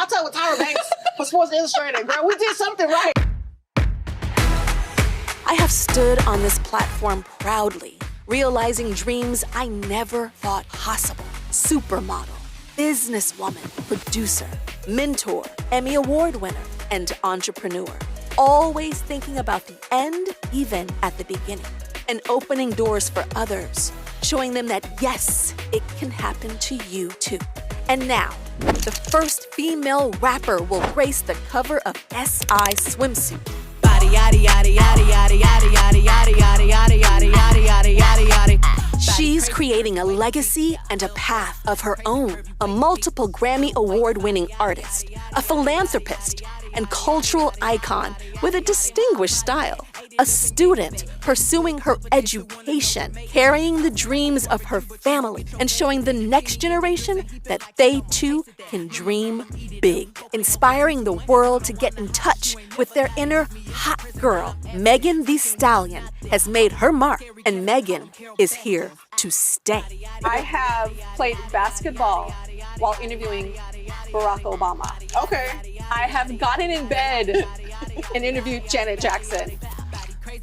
hot tub with Tyra Banks for Sports Illustrated. Girl, we did something right. I have stood on this platform proudly, realizing dreams I never thought possible. Supermodel, businesswoman, producer, mentor, Emmy Award winner, and entrepreneur. Always thinking about the end, even at the beginning, and opening doors for others, showing them that yes, it can happen to you too. And now, the first female rapper will grace the cover of SI Swimsuit. She's creating a legacy and a path of her own, a multiple Grammy Award-winning artist, a philanthropist, and cultural icon with a distinguished style, a student pursuing her education, carrying the dreams of her family, and showing the next generation that they too can dream big, inspiring the world to get in touch with their inner hot girl. Thee Stallion has made her mark, and Megan is here to stay. I have played basketball while interviewing Barack Obama. Okay. I have gotten in bed and interviewed Janet Jackson.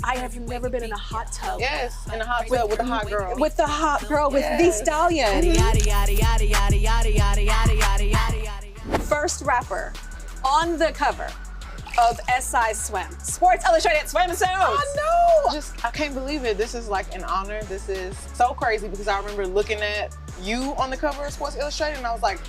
I have never been in a hot tub. Yes, in a hot tub with a hot girl. With the hot girl, with Thee Stallion. First rapper on the cover of SI Swim. Sports Illustrated swimsuit. I know. I can't believe it. This is like an honor. This is so crazy because I remember looking at you on the cover of Sports Illustrated and I was like,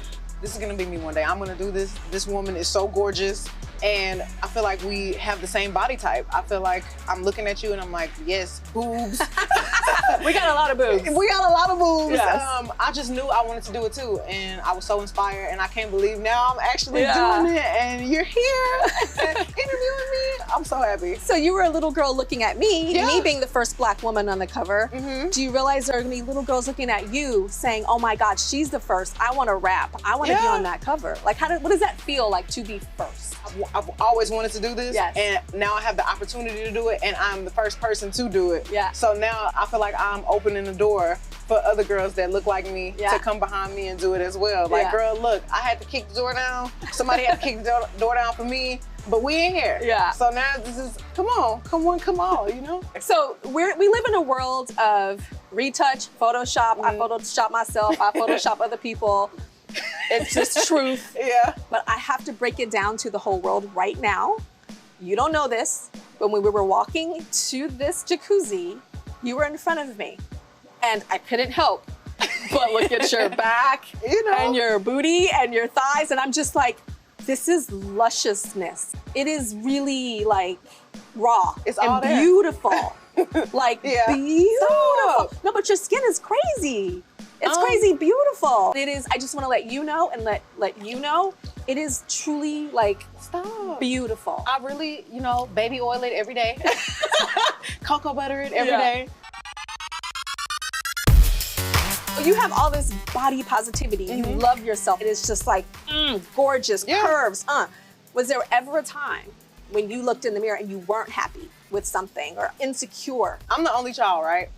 this is gonna be me one day. I'm gonna do this. This woman is so gorgeous. And I feel like we have the same body type. I feel like I'm looking at you and I'm like, yes, boobs. We got a lot of boobs. We got a lot of boobs. Yes. I just knew I wanted to do it too. And I was so inspired and I can't believe now I'm actually doing it and you're here interviewing me. I'm so happy. So you were a little girl looking at me, me being the first Black woman on the cover. Do you realize there are gonna be little girls looking at you saying, oh my God, she's the first. I wanna rap. I wanna be on that cover. Like, what does that feel like to be first? I've always wanted to do this, and now I have the opportunity to do it, and I'm the first person to do it. So now I feel like I'm opening the door for other girls that look like me to come behind me and do it as well. Like, girl, look, I had to kick the door down. Somebody had to kick the door down for me, but we in here. So now this is, come on, you know? So we live in a world of retouch, Photoshop. I Photoshop myself, I Photoshop other people. It's just truth. But I have to break it down to the whole world right now. You don't know this, but when we were walking to this jacuzzi, you were in front of me. And I couldn't help but look at your back and your booty and your thighs. And I'm just like, this is lusciousness. It is really like raw and beautiful. Like beautiful. No, but your skin is crazy. It's crazy beautiful. It is, I just want to let you know and let you know, it is truly like beautiful. I really, baby oil it every day. Cocoa butter it every day. You have all this body positivity. You love yourself. It is just like, gorgeous, curves. Was there ever a time when you looked in the mirror and you weren't happy with something or insecure? I'm the only child, right?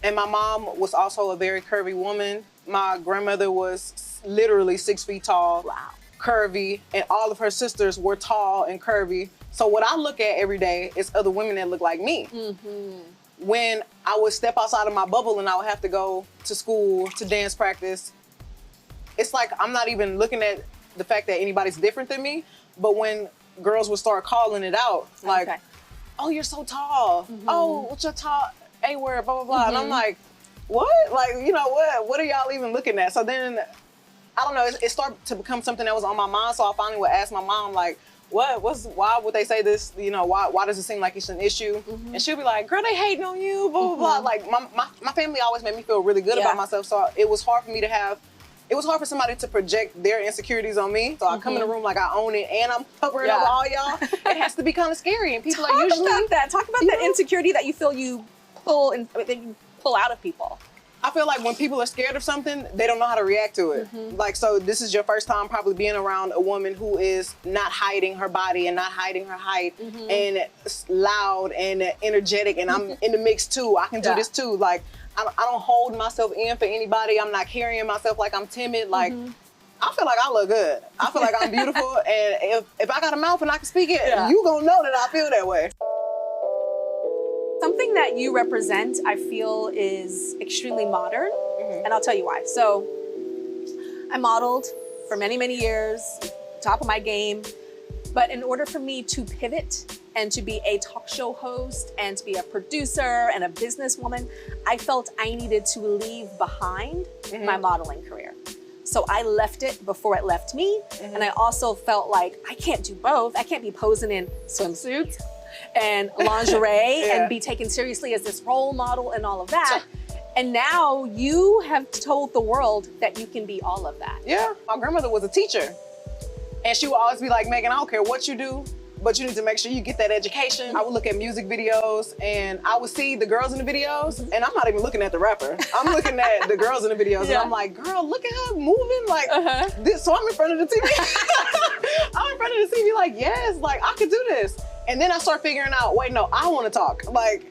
And my mom was also a very curvy woman. My grandmother was literally 6 feet tall, curvy, and all of her sisters were tall and curvy. So what I look at every day is other women that look like me. When I would step outside of my bubble and I would have to go to school, to dance practice, it's like I'm not even looking at the fact that anybody's different than me, but when girls would start calling it out, like, oh, you're so tall. Oh, what's your tall? A-word, blah, blah, blah. And I'm like, what? Like, what are y'all even looking at? So then, I don't know, it started to become something that was on my mind. So I finally would ask my mom, like, why would they say this? Why does it seem like it's an issue? And she'll be like, girl, they hating on you, blah, blah, blah. Like, my family always made me feel really good about myself. So it was hard for me to it was hard for somebody to project their insecurities on me. So I come in the room like I own it and I'm covering up all y'all. It has to be kind of scary. And people are usually— Talk about that insecurity that you feel you pull out of people. I feel like when people are scared of something, they don't know how to react to it. Like, so this is your first time probably being around a woman who is not hiding her body and not hiding her height and loud and energetic, and I'm in the mix too. I can do this too. Like, I don't hold myself in for anybody. I'm not carrying myself like I'm timid. Like, I feel like I look good. I feel like I'm beautiful, and if I got a mouth and I can speak it, you gonna know that I feel that way. Something that you represent, I feel, is extremely modern, and I'll tell you why. So, I modeled for many, many years, top of my game, but in order for me to pivot and to be a talk show host and to be a producer and a businesswoman, I felt I needed to leave behind my modeling career. So I left it before it left me. And I also felt like I can't do both. I can't be posing in swimsuits and lingerie and be taken seriously as this role model and all of that. And now you have told the world that you can be all of that. Yeah, my grandmother was a teacher. And she would always be like, Megan, I don't care what you do, but you need to make sure you get that education. I would look at music videos and I would see the girls in the videos, and I'm not even looking at the rapper. I'm looking at the girls in the videos, and I'm like, girl, look at her moving like this. So I'm in front of the TV. I'm in front of the TV like, yes, like I could do this. And then I start figuring out, wait, no, I want to talk. Like,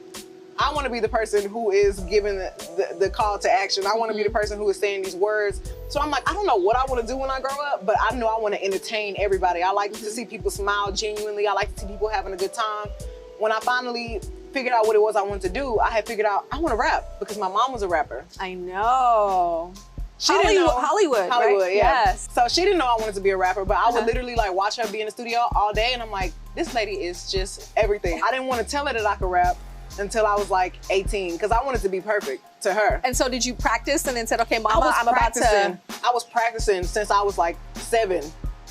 I want to be the person who is giving the call to action. I want to be the person who is saying these words. So I'm like, I don't know what I want to do when I grow up, but I know I want to entertain everybody. I like to see people smile genuinely. I like to see people having a good time. When I finally figured out what it was I wanted to do, I had figured out I want to rap because my mom was a rapper. I know. She didn't know. Hollywood, right? Yeah. Yes. So she didn't know I wanted to be a rapper, but I would literally like watch her be in the studio all day, and I'm like, this lady is just everything. I didn't want to tell her that I could rap until I was like 18, because I wanted to be perfect to her. And so did you practice and then said, okay, mama, I'm about to... I was practicing since I was like 7.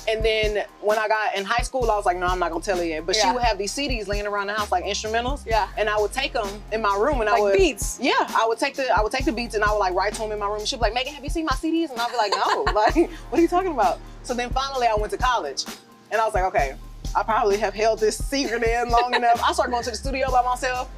And then when I got in high school, I was like, no, I'm not gonna tell her yet. But she would have these CDs laying around the house, like instrumentals. Yeah. And I would take them in my room, and I would beats. Yeah, I would take the beats, and I would like write to them in my room. She'd be like, Megan, have you seen my CDs? And I'd be like, no. Like, what are you talking about? So then finally I went to college, and I was like, okay, I probably have held this secret in long enough. I started going to the studio by myself.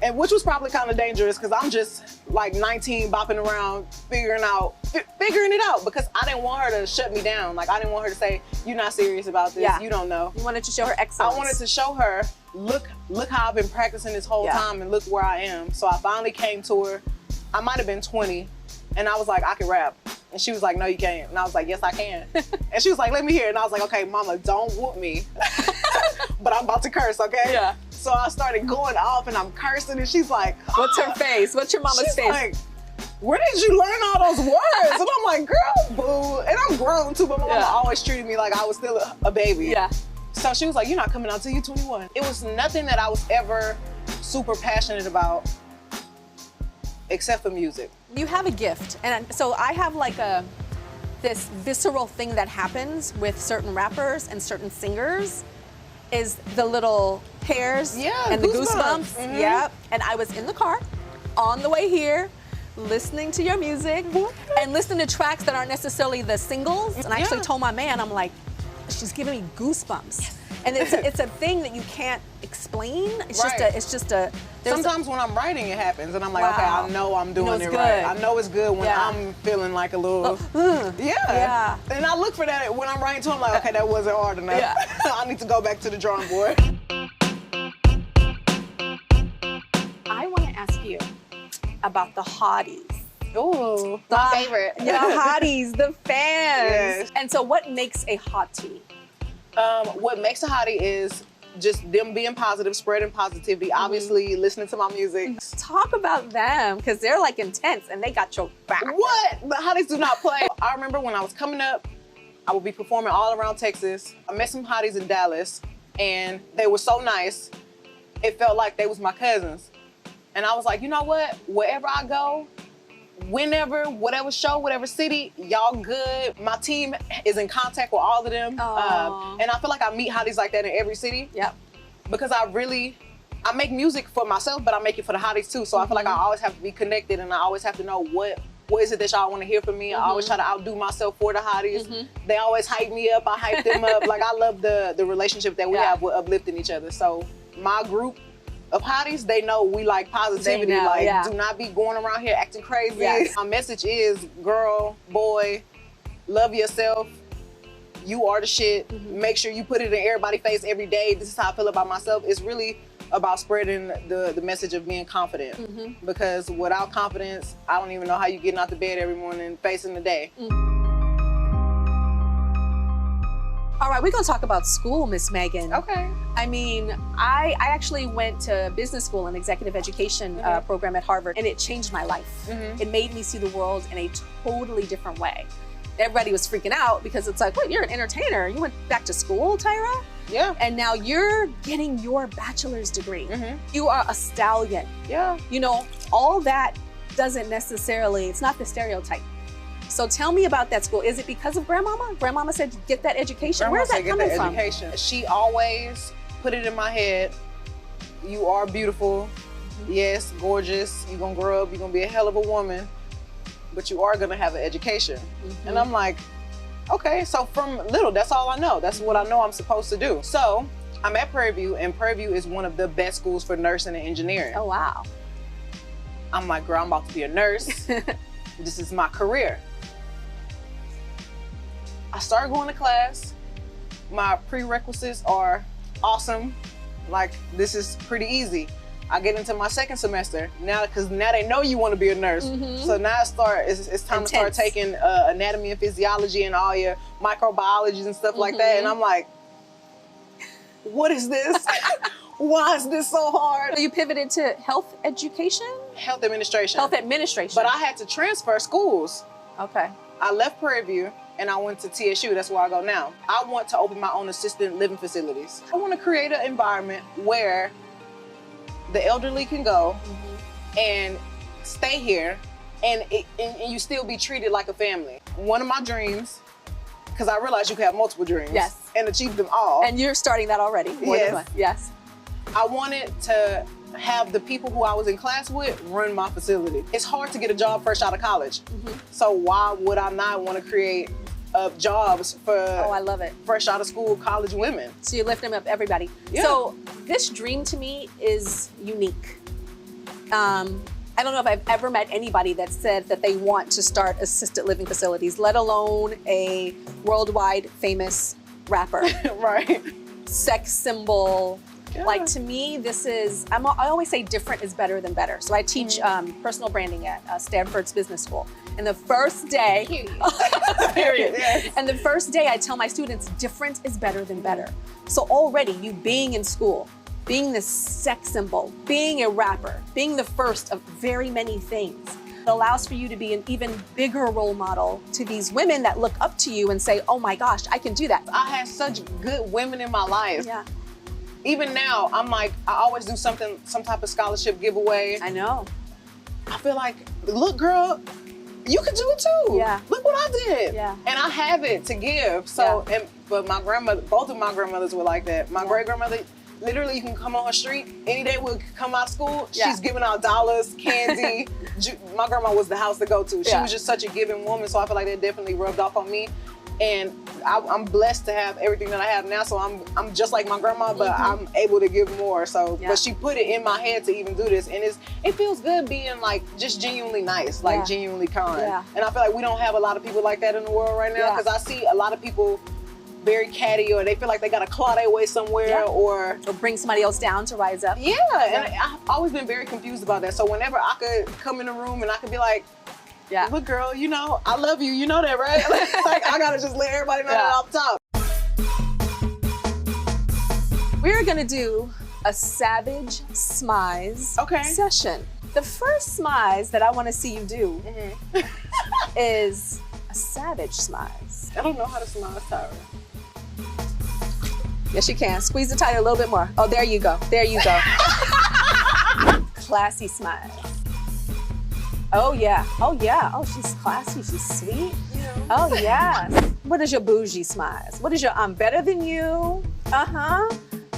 And which was probably kind of dangerous because I'm just like 19 bopping around figuring it out because I didn't want her to shut me down. Like I didn't want her to say, you're not serious about this, you don't know. You wanted to show her excellence. I wanted to show her, look how I've been practicing this whole time and look where I am. So I finally came to her. I might have been 20 and I was like, I can rap. And she was like, no, you can't. And I was like, yes, I can. And she was like, let me hear it. And I was like, okay, mama, don't whoop me. But I'm about to curse, okay? Yeah. So I started going off and I'm cursing and she's like, what's her face? What's your mama's face? Like, where did you learn all those words? And I'm like, girl, boo. And I'm grown too, but my mama always treated me like I was still a baby. Yeah. So she was like, you're not coming out till you're 21. It was nothing that I was ever super passionate about except for music. You have a gift. And so I have like this visceral thing that happens with certain rappers and certain singers is the little hairs and the goosebumps. Yeah. And I was in the car on the way here, listening to your music and listening to tracks that aren't necessarily the singles. And I actually told my man, I'm like, she's giving me goosebumps. And it's a thing that you can't explain. It's just a. Sometimes when I'm writing, it happens, and I'm like, okay, I know I'm doing it right. I know it's good when I'm feeling like a little. Yeah. And I look for that when I'm writing too. I'm like, okay, that wasn't hard enough. Yeah. I need to go back to the drawing board. I want to ask you about the hotties. Ooh, my favorite. Yeah, hotties, the fans. Yes. And so, what makes a hottie? What makes a hottie is just them being positive, spreading positivity, obviously listening to my music. Talk about them, because they're like intense and they got your back. What? The hotties do not play. I remember when I was coming up, I would be performing all around Texas. I met some hotties in Dallas and they were so nice. It felt like they was my cousins. And I was like, you know what? Wherever I go, whenever, whatever show, whatever city, y'all good. My team is in contact with all of them. And I feel like I meet hotties like that in every city. Yep. Because I make music for myself, but I make it for the hotties too. So I feel like I always have to be connected and I always have to know what is it that y'all want to hear from me. I always try to outdo myself for the hotties. They always hype me up, I hype them up. Like I love the relationship that we have with uplifting each other. So my group of hotties, they know we like positivity. Do not be going around here acting crazy. Yes. My message is, girl, boy, love yourself. You are the shit. Make sure you put it in everybody's face every day. This is how I feel about myself. It's really about spreading the message of being confident. Because without confidence, I don't even know how you getting out the bed every morning facing the day. All right, we're gonna talk about school, Miss Megan. Okay. I mean, I actually went to business school and executive education program at Harvard, and it changed my life. It made me see the world in a totally different way. Everybody was freaking out because it's like, what, you're an entertainer. You went back to school, Tyra? Yeah. And now you're getting your bachelor's degree. You are a stallion. Yeah. You know, all that doesn't necessarily, it's not the stereotype. So tell me about that school. Is it because of grandmama? Grandmama said, get that education. Where's that coming from? Education. She always put it in my head, you are beautiful. Yes, gorgeous. You're gonna grow up, you're gonna be a hell of a woman, but you are gonna have an education. And I'm like, okay, so from little, that's all I know. That's what I know I'm supposed to do. So I'm at Prairie View, and Prairie View is one of the best schools for nursing and engineering. Oh, wow. I'm like, girl, I'm about to be a nurse. This is my career. I started going to class. My prerequisites are awesome. Like, this is pretty easy. I get into my second semester now, because now they know you want to be a nurse. So now it's time to start taking anatomy and physiology and all your microbiologies and stuff like that. And I'm like, what is this? Why is this so hard? So you pivoted to health education? Health administration. Health administration. But I had to transfer schools. Okay. I left Prairie View and I went to TSU. That's where I go now. I want to open my own assisted living facilities. I want to create an environment where the elderly can go and stay here and you still be treated like a family. One of my dreams, because I realized you can have multiple dreams and achieve them all. And you're starting that already. More than one. Yes. I wanted to have the people who I was in class with run my facility. It's hard to get a job fresh out of college. So why would I not want to create jobs for I love it. fresh out of school college women? So you're lifting up everybody. So this dream to me is unique. I don't know if I've ever met anybody that said that they want to start assisted living facilities, let alone a worldwide famous rapper. Right. Sex symbol. Like, to me, this is, I always say different is better than better. So I teach personal branding at Stanford's Business School. And the first day, and the first day I tell my students, different is better than better. So already you being in school, being this sex symbol, being a rapper, being the first of very many things, it allows for you to be an even bigger role model to these women that look up to you and say, oh my gosh, I can do that. I had such good women in my life. Yeah. Even now, I'm like, I always do some type of scholarship giveaway. I know. I feel like, look, girl, you could do it too. Yeah. Look what I did. Yeah. And I have it to give. So, but my grandmother, both of my grandmothers were like that. My great grandmother, literally, you can come on her street any day. We'll come out of school. She's giving out dollars, candy. My grandma was the house to go to. She was just such a giving woman. So I feel like that definitely rubbed off on me. And I'm blessed to have everything that I have now. So I'm just like my grandma, but I'm able to give more. So, but she put it in my head to even do this, and it feels good being like just genuinely nice, like genuinely kind. And I feel like we don't have a lot of people like that in the world right now, because I see a lot of people very catty, or they feel like they gotta claw their way somewhere, or bring somebody else down to rise up. And I've always been very confused about that. So whenever I could come in the room and I could be like, look, girl, you know, I love you. You know that, right? Like, I gotta just let everybody know that off top. We're gonna do a savage smize session. The first smize that I want to see you do is a savage smize. I don't know how to smize, Tyra. Yes, you can. Squeeze the tire a little bit more. Oh, there you go. There you go. Classy smize. Oh yeah, oh yeah. Oh, she's classy, she's sweet. Oh yes. What is your bougie smize? What is your I'm better than you?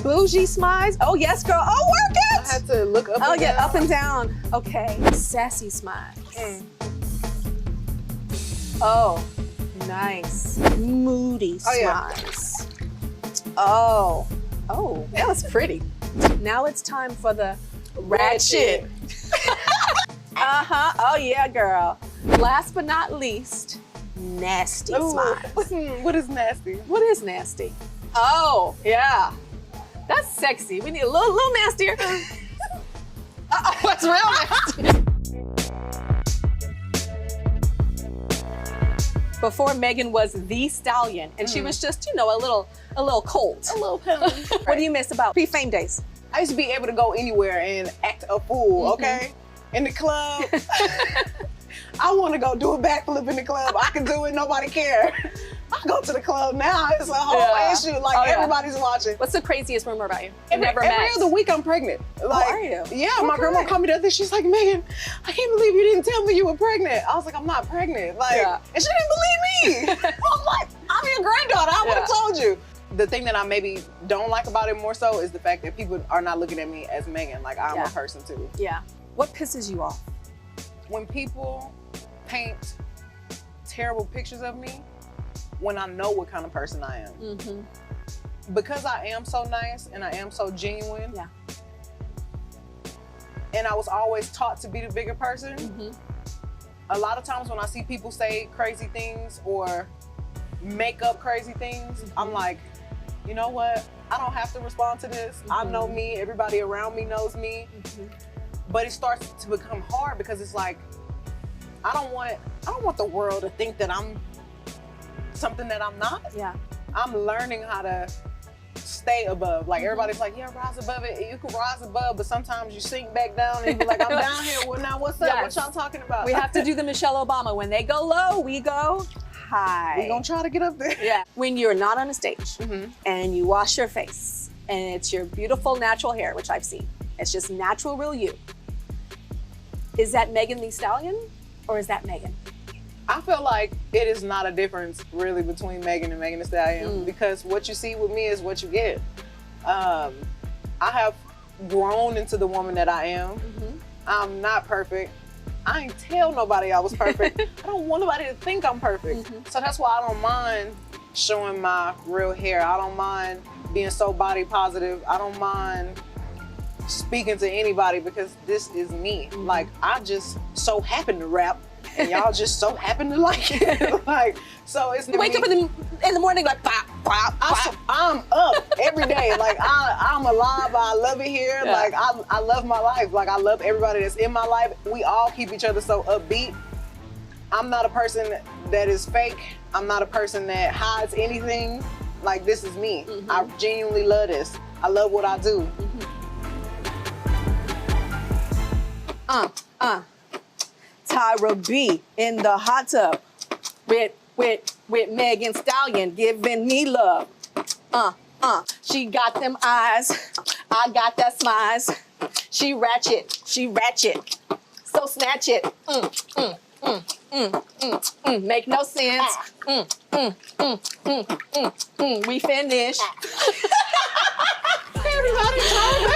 Bougie smize. Oh yes, girl. Oh, work it. I had to look up and down. Up and down. Okay. Sassy smize. Oh, nice. Moody smize. Oh, that was pretty. Now it's time for the ratchet. Oh yeah, girl. Last but not least, nasty smize. What is nasty? What is nasty? Oh, yeah. That's sexy. We need a little nastier. What's real nasty? before Megan was Thee Stallion, and she was just, you know, a little cold. A little penalty. What do you miss about pre-fame days? I used to be able to go anywhere and act a fool, okay? In the club. I want to go do a backflip in the club. I can do it, nobody care. I go to the club now, it's a whole issue, like everybody's watching. What's the craziest rumor about you? Every other week I'm pregnant. Like, are you? Yeah, my grandma called me the other day, she's like, Megan, I can't believe you didn't tell me you were pregnant. I was like, I'm not pregnant. Like, and she didn't believe me. I'm like, I'm your granddaughter, I would have told you. The thing that I maybe don't like about it more so is the fact that people are not looking at me as Megan, like I'm a person too. Yeah. What pisses you off? When people paint terrible pictures of me, when I know what kind of person I am. Because I am so nice and I am so genuine, and I was always taught to be the bigger person, a lot of times when I see people say crazy things or make up crazy things, I'm like, you know what? I don't have to respond to this. I know me, everybody around me knows me. But it starts to become hard because it's like, I don't want the world to think that I'm something that I'm not. Yeah. I'm learning how to stay above. Like everybody's like, yeah, rise above it. You can rise above, but sometimes you sink back down and you be like, I'm down here. Well, now what's up? What y'all talking about? We have to do the Michelle Obama. When they go low, we go high. We're gonna try to get up there. Yeah. When you're not on a stage and you wash your face and it's your beautiful natural hair, which I've seen. It's just natural, real you. Is that Megan Thee Stallion or is that Megan? I feel like it is not a difference really between Megan and Megan Thee Stallion because what you see with me is what you get. I have grown into the woman that I am. I'm not perfect. I ain't tell nobody I was perfect. I don't want nobody to think I'm perfect. So that's why I don't mind showing my real hair. I don't mind being so body positive. I don't mind speaking to anybody because this is me. Like, I just so happen to rap and y'all just so happen to like it. Like, so it's you wake up in the morning like, pop, pop, pop. I'm up every day. Like, I'm alive. I love it here. Yeah. Like, I love my life. Like, I love everybody that's in my life. We all keep each other so upbeat. I'm not a person that is fake. I'm not a person that hides anything. Like, this is me. I genuinely love this. I love what I do. Tyra B in the hot tub with Megan Stallion giving me love. She got them eyes, I got that smize. She ratchet, so snatch it. Make no sense. We finished. Everybody talking